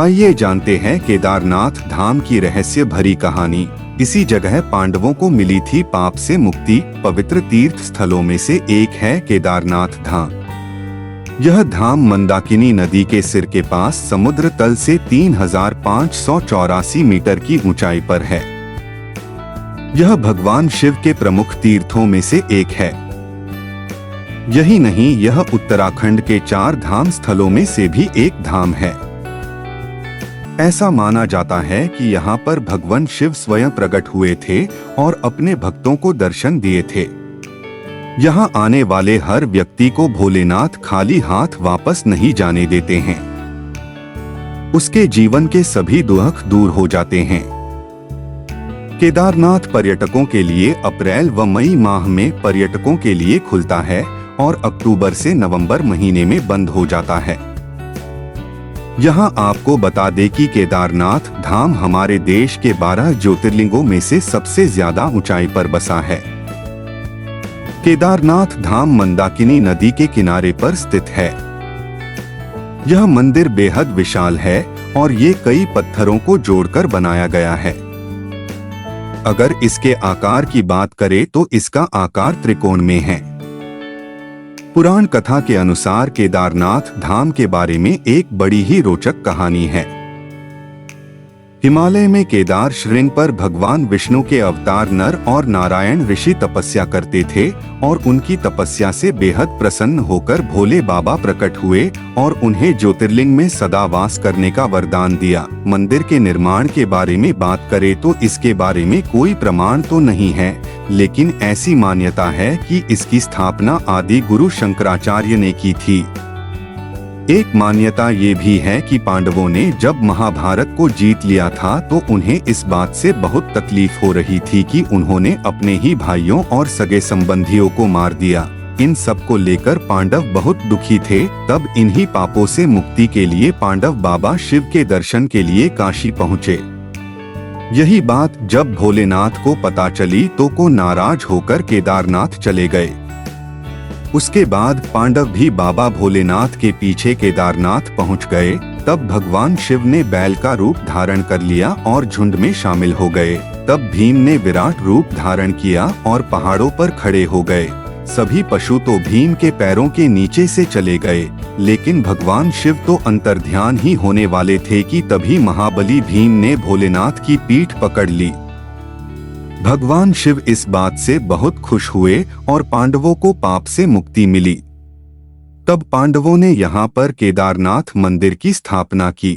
आइए जानते हैं केदारनाथ धाम की रहस्य भरी कहानी। इसी जगह पांडवों को मिली थी पाप से मुक्ति। पवित्र तीर्थ स्थलों में से एक है केदारनाथ धाम। यह धाम मंदाकिनी नदी के सिर के पास समुद्र तल से 3584 मीटर की ऊंचाई पर है। यह भगवान शिव के प्रमुख तीर्थों में से एक है। यही नहीं, यह उत्तराखंड के 4 धाम स्थलों में से भी एक धाम है। ऐसा माना जाता है कि यहाँ पर भगवान शिव स्वयं प्रकट हुए थे और अपने भक्तों को दर्शन दिए थे। यहाँ आने वाले हर व्यक्ति को भोलेनाथ खाली हाथ वापस नहीं जाने देते हैं। उसके जीवन के सभी दुख दूर हो जाते हैं। केदारनाथ पर्यटकों के लिए अप्रैल व मई माह में पर्यटकों के लिए खुलता है और अक्टूबर से नवंबर महीने में बंद हो जाता है। यहाँ आपको बता दें कि केदारनाथ धाम हमारे देश के 12 ज्योतिर्लिंगों में से सबसे ज्यादा ऊंचाई पर बसा है। केदारनाथ धाम मंदाकिनी नदी के किनारे पर स्थित है। यह मंदिर बेहद विशाल है और ये कई पत्थरों को जोड़कर बनाया गया है। अगर इसके आकार की बात करें तो इसका आकार त्रिकोण में है। पुराण कथा के अनुसार केदारनाथ धाम के बारे में एक बड़ी ही रोचक कहानी है। हिमालय में केदार श्रृंग पर भगवान विष्णु के अवतार नर और नारायण ऋषि तपस्या करते थे और उनकी तपस्या से बेहद प्रसन्न होकर भोले बाबा प्रकट हुए और उन्हें ज्योतिर्लिंग में सदा वास करने का वरदान दिया। मंदिर के निर्माण के बारे में बात करें तो इसके बारे में कोई प्रमाण तो नहीं है, लेकिन ऐसी मान्यता है कि इसकी स्थापना आदि गुरु शंकराचार्य ने की थी। एक मान्यता ये भी है कि पांडवों ने जब महाभारत को जीत लिया था तो उन्हें इस बात से बहुत तकलीफ हो रही थी कि उन्होंने अपने ही भाइयों और सगे संबंधियों को मार दिया। इन सब को लेकर पांडव बहुत दुखी थे। तब इन्हीं पापों से मुक्ति के लिए पांडव बाबा शिव के दर्शन के लिए काशी पहुँचे। यही बात जब भोलेनाथ को पता चली तो को नाराज होकर केदारनाथ चले गए। उसके बाद पांडव भी बाबा भोलेनाथ के पीछे केदारनाथ पहुंच गए। तब भगवान शिव ने बैल का रूप धारण कर लिया और झुंड में शामिल हो गए। तब भीम ने विराट रूप धारण किया और पहाड़ों पर खड़े हो गए। सभी पशु तो भीम के पैरों के नीचे से चले गए, लेकिन भगवान शिव तो अंतर्ध्यान ही होने वाले थे कि तभी महाबली भीम ने भोलेनाथ की पीठ पकड़ ली। भगवान शिव इस बात से बहुत खुश हुए और पांडवों को पाप से मुक्ति मिली। तब पांडवों ने यहाँ पर केदारनाथ मंदिर की स्थापना की।